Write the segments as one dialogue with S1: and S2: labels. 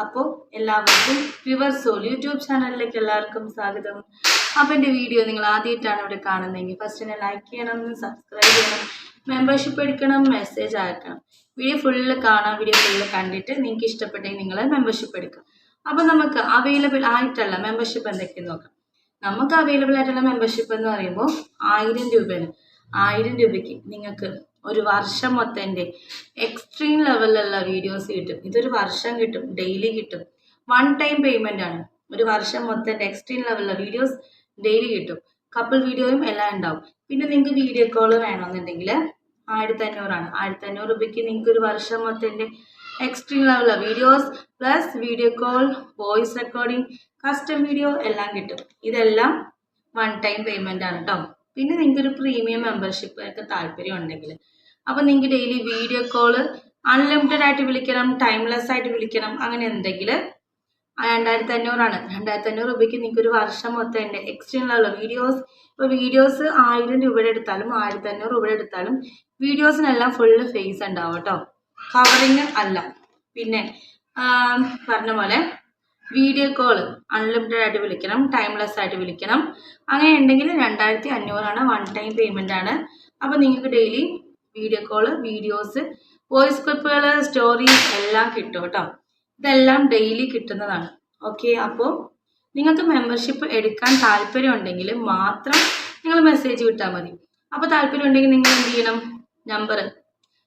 S1: അപ്പോൾ എല്ലാവർക്കും pure soul YouTube ചാനലിലേക്ക് എല്ലാവർക്കും സ്വാഗതം. അപ്പോൾ എൻ്റെ വീഡിയോ നിങ്ങൾ ആദ്യമായിട്ടാണ് ഇവിടെ കാണുന്നതെങ്കിൽ ഫസ്റ്റ് തന്നെ ലൈക്ക് ചെയ്യണം, സബ്സ്ക്രൈബ് ചെയ്യണം, മെമ്പർഷിപ്പ് എടുക്കണം, മെസ്സേജ് അയക്കണം. വീഡിയോ ഫുള്ള് കാണാം. വീഡിയോ ഫുള്ള് കണ്ടിട്ട് നിങ്ങൾക്ക് ഇഷ്ടപ്പെട്ടെങ്കിൽ നിങ്ങൾ മെമ്പർഷിപ്പ് എടുക്കാം. അപ്പോൾ നമുക്ക് അവൈലബിൾ ആയിട്ടുള്ള മെമ്പർഷിപ്പ് എന്തൊക്കെയെന്ന് നോക്കാം. നമുക്ക് അവൈലബിൾ ആയിട്ടുള്ള മെമ്പർഷിപ്പ് എന്ന് പറയുമ്പോൾ 1000 രൂപയാണ്. 1000 രൂപയ്ക്ക് നിങ്ങൾക്ക് ഒരു വർഷം മൊത്തം എൻ്റെ എക്സ്ട്രീം ലെവലിലുള്ള വീഡിയോസ് കിട്ടും. ഇതൊരു വർഷം കിട്ടും, ഡെയിലി കിട്ടും. വൺ ടൈം പേയ്മെൻ്റ് ആണ്. ഒരു വർഷം മൊത്തം എൻ്റെ എക്സ്ട്രീം ലെവലിലുള്ള വീഡിയോസ് ഡെയിലി കിട്ടും. കപ്പിൾ വീഡിയോയും എല്ലാം ഉണ്ടാവും. പിന്നെ നിങ്ങൾക്ക് വീഡിയോ കോൾ വേണമെന്നുണ്ടെങ്കിൽ 1500 ആണ്. 1500 രൂപയ്ക്ക് നിങ്ങൾക്ക് ഒരു വർഷം മൊത്തം എൻ്റെ എക്സ്ട്രീം ലെവലിലുള്ള videos plus video call, voice recording, custom video എല്ലാം കിട്ടും. ഇതെല്ലാം വൺ ടൈം പേയ്മെൻ്റ് ആണ് കേട്ടോ. പിന്നെ നിങ്ങൾക്കൊരു പ്രീമിയം മെമ്പർഷിപ്പ് ഒക്കെ താല്പര്യം ഉണ്ടെങ്കിൽ അപ്പോൾ നിങ്ങൾക്ക് ഡെയിലി വീഡിയോ കോള് അൺലിമിറ്റഡ് ആയിട്ട് വിളിക്കണം, ടൈംലെസ് ആയിട്ട് വിളിക്കണം, അങ്ങനെ എന്തെങ്കിൽ 2500 ആണ്. 2500 രൂപയ്ക്ക് നിങ്ങൾക്ക് ഒരു വർഷം മൊത്തം എൻ്റെ എക്സ്റ്റേണലുള്ള വീഡിയോസ്, ഇപ്പോൾ വീഡിയോസ് 1000 രൂപയുടെ എടുത്താലും 1500 രൂപയുടെ എടുത്താലും വീഡിയോസിനെല്ലാം ഫുള്ള് ഫേസ് ഉണ്ടാവും കേട്ടോ, കവറിങ് അല്ല. പിന്നെ പറഞ്ഞ പോലെ വീഡിയോ കോള് അൺലിമിറ്റഡ് ആയിട്ട് വിളിക്കണം, ടൈംലെസ് ആയിട്ട് വിളിക്കണം, അങ്ങനെ ഉണ്ടെങ്കിൽ 2500 ആണ്. വൺ ടൈം പേയ്മെൻ്റ് ആണ്. അപ്പോൾ നിങ്ങൾക്ക് daily video call, videos, voice ക്ലിപ്പുകൾ, സ്റ്റോറീസ് എല്ലാം കിട്ടും കേട്ടോ. ഇതെല്ലാം ഡെയിലി കിട്ടുന്നതാണ്. ഓക്കെ, അപ്പോൾ നിങ്ങൾക്ക് മെമ്പർഷിപ്പ് എടുക്കാൻ താല്പര്യം ഉണ്ടെങ്കിൽ മാത്രം നിങ്ങൾ മെസ്സേജ് വിട്ടാൽ മതി. അപ്പോൾ താല്പര്യം ഉണ്ടെങ്കിൽ നിങ്ങൾ എന്ത് ചെയ്യണം, നമ്പർ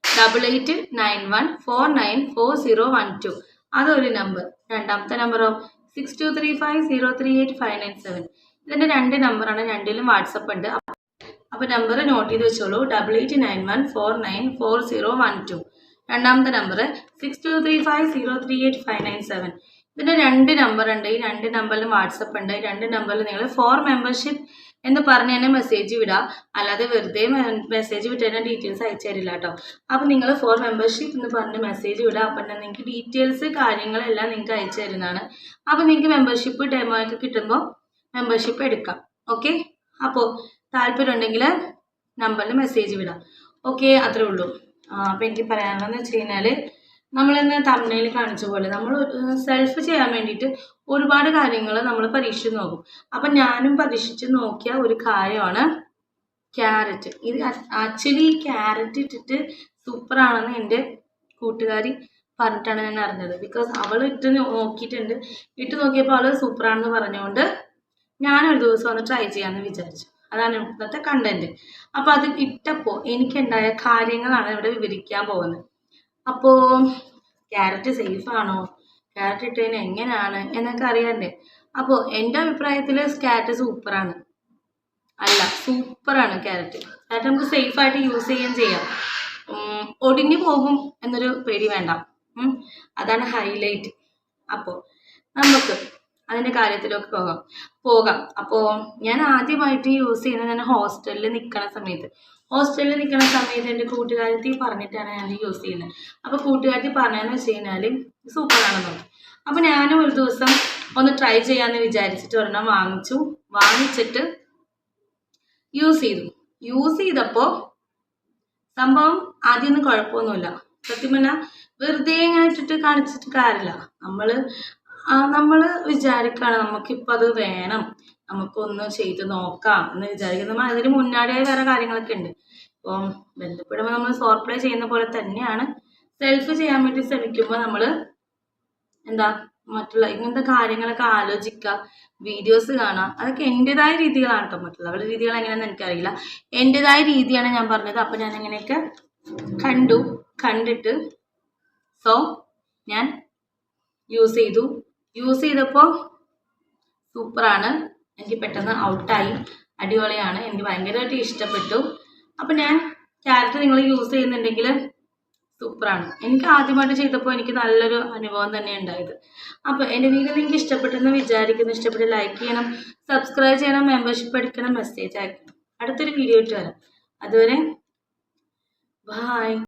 S1: 8891494012 അതൊരു നമ്പർ. രണ്ടാമത്തെ നമ്പറോ 6235038597. ഇതിൻ്റെ 2 നമ്പറാണ്. രണ്ടിലും വാട്സപ്പ് ഉണ്ട്. അപ്പോൾ നമ്പർ നോട്ട് ചെയ്ത് വെച്ചോളൂ. 8891494012. രണ്ടാമത്തെ നമ്പർ 6235038597. ഇതിൻ്റെ 2 നമ്പർ ഉണ്ട്. ഈ 2 നമ്പറിലും വാട്സപ്പ് ഉണ്ട്. ഈ 2 നമ്പറിൽ നിങ്ങൾ ഫോർ മെമ്പർഷിപ്പ് എന്ന് പറഞ്ഞ് തന്നെ മെസ്സേജ് വിടുക. അല്ലാതെ വെറുതെ മെസ്സേജ് വിട്ട് തന്നെ ഡീറ്റെയിൽസ് അയച്ചു തരില്ല കേട്ടോ. അപ്പോൾ നിങ്ങൾ ഫോർ മെമ്പർഷിപ്പ് എന്ന് പറഞ്ഞ് മെസ്സേജ് വിടുക. അപ്പം തന്നെ നിങ്ങൾക്ക് ഡീറ്റെയിൽസ് കാര്യങ്ങളെല്ലാം നിങ്ങൾക്ക് അയച്ചു തരുന്നതാണ്. അപ്പോൾ നിങ്ങൾക്ക് മെമ്പർഷിപ്പ് ഡെമോ ഒക്കെ കിട്ടുമ്പോൾ മെമ്പർഷിപ്പ് എടുക്കാം. ഓക്കെ, അപ്പോൾ താല്പര്യം ഉണ്ടെങ്കിൽ നമ്പറിൽ മെസ്സേജ് വിടാം. ഓക്കെ, അത്രേ ഉള്ളൂ. അപ്പോൾ എനിക്ക് പറയാനുള്ളതെന്ന് വെച്ച് കഴിഞ്ഞാൽ നമ്മളിന്ന് തംബ്നെയിൽ കാണിച്ച പോലെ നമ്മൾ സെൽഫ് ചെയ്യാൻ വേണ്ടിയിട്ട് ഒരുപാട് കാര്യങ്ങൾ നമ്മൾ പരീക്ഷിച്ച് നോക്കും. അപ്പം ഞാനും പരീക്ഷിച്ച് നോക്കിയ ഒരു കാര്യമാണ് ക്യാരറ്റ്. ഇത് ആക്ച്വലി ക്യാരറ്റ് ഇട്ടിട്ട് സൂപ്പറാണെന്ന് എൻ്റെ കൂട്ടുകാരി പറഞ്ഞിട്ടാണ് ഞാൻ അറിഞ്ഞത്. ബിക്കോസ് അവൾ ഇട്ട് നോക്കിയിട്ടുണ്ട്. ഇട്ട് നോക്കിയപ്പോൾ അവൾ സൂപ്പറാണെന്ന് പറഞ്ഞുകൊണ്ട് ഞാനൊരു ദിവസം ഒന്ന് ട്രൈ ചെയ്യാമെന്ന് വിചാരിച്ചു. അതാണ് ഇന്നത്തെ കണ്ടന്റ്. അപ്പോൾ അത് ഇട്ടപ്പോൾ എനിക്കുണ്ടായ കാര്യങ്ങളാണ് ഇവിടെ വിവരിക്കാൻ പോകുന്നത്. അപ്പോൾ ക്യാരറ്റ് സേഫാണോ, ക്യാരറ്റ് ഇട്ടതിന് എങ്ങനെയാണ് എന്നൊക്കെ അറിയാണ്ടേ. അപ്പോൾ എൻ്റെ അഭിപ്രായത്തിൽ ക്യാരറ്റ് സൂപ്പറാണ്. അല്ല, സൂപ്പറാണ് ക്യാരറ്റ്. ക്യാരറ്റ് നമുക്ക് സേഫായിട്ട് യൂസ് ചെയ്യാം. ഒടിഞ്ഞു പോകും എന്നൊരു പേടി വേണ്ട. അതാണ് ഹൈലൈറ്റ്. അപ്പോൾ നമുക്ക് അതിൻ്റെ കാര്യത്തിലൊക്കെ പോകാം. അപ്പോൾ ഞാൻ ആദ്യമായിട്ട് യൂസ് ചെയ്യുന്നത് ഞാൻ ഹോസ്റ്റലിൽ നിൽക്കുന്ന സമയത്ത് എൻ്റെ കൂട്ടുകാരത്തി പറഞ്ഞിട്ടാണ് ഞാൻ യൂസ് ചെയ്യുന്നത്. അപ്പോൾ കൂട്ടുകാരത്തി പറഞ്ഞതെന്ന് വെച്ച് കഴിഞ്ഞാൽ സൂപ്പറാണെന്ന് പറഞ്ഞു. അപ്പോൾ ഞാനും ഒരു ദിവസം ഒന്ന് ട്രൈ ചെയ്യാമെന്ന് വിചാരിച്ചിട്ട് ഒരെണ്ണം വാങ്ങിച്ചിട്ട് യൂസ് ചെയ്തപ്പോൾ സംഭവം ആദ്യമൊന്നും കുഴപ്പമൊന്നുമില്ല. സത്യം പറഞ്ഞാൽ വെറുതെ ഇങ്ങനെ ഇട്ടിട്ട് കാണിച്ചിട്ട് കാര്യമില്ല. നമ്മൾ വിചാരിക്കുകയാണ് നമുക്കിപ്പോൾ അത് വേണം, നമുക്കൊന്ന് ചെയ്ത് നോക്കാം എന്ന് വിചാരിക്കും. നമ്മൾ അതിന് മുന്നാടിയായി വേറെ കാര്യങ്ങളൊക്കെ ഉണ്ട്. ഇപ്പം ബന്ധപ്പെടുമ്പോൾ നമ്മൾ ഫോർപ്ലേ ചെയ്യുന്ന പോലെ തന്നെയാണ് സെൽഫ് ചെയ്യാൻ വേണ്ടി ശ്രമിക്കുമ്പോൾ നമ്മൾ മറ്റുള്ള ഇങ്ങനത്തെ കാര്യങ്ങളൊക്കെ ആലോചിക്കുക, വീഡിയോസ് കാണാം. അതൊക്കെ എൻ്റെതായ രീതികളാണ് കേട്ടോ. മറ്റുള്ളവരുടെ രീതികൾ എങ്ങനെയാണെന്ന് എനിക്കറിയില്ല. എൻ്റെതായ രീതിയാണ് ഞാൻ പറഞ്ഞത്. അപ്പം ഞാൻ അങ്ങനെയൊക്കെ കണ്ടിട്ട് ഞാൻ യൂസ് ചെയ്തപ്പോൾ സൂപ്പറാണ്. എനിക്ക് പെട്ടെന്ന് ഔട്ടായി. അടിപൊളിയാണ്. എനിക്ക് ഭയങ്കരമായിട്ട് ഇഷ്ടപ്പെട്ടു. അപ്പോൾ ഞാൻ ക്യാരറ്റ് നിങ്ങൾ യൂസ് ചെയ്യുന്നുണ്ടെങ്കിൽ സൂപ്പറാണ്. എനിക്ക് ആദ്യമായിട്ട് ചെയ്തപ്പോൾ എനിക്ക് നല്ലൊരു അനുഭവം തന്നെ ഉണ്ടായത്. അപ്പോൾ എൻ്റെ വീഡിയോ നിങ്ങൾക്ക് ഇഷ്ടപ്പെട്ടെന്ന് വിചാരിക്കുന്നു. ഇഷ്ടപ്പെട്ട് ലൈക്ക് ചെയ്യണം, സബ്സ്ക്രൈബ് ചെയ്യണം, മെമ്പർഷിപ്പ് എടുക്കണം, മെസ്സേജ് അയക്കണം. അടുത്തൊരു വീഡിയോ ഇട്ട് വരാം. അതുവരെ ബായ്.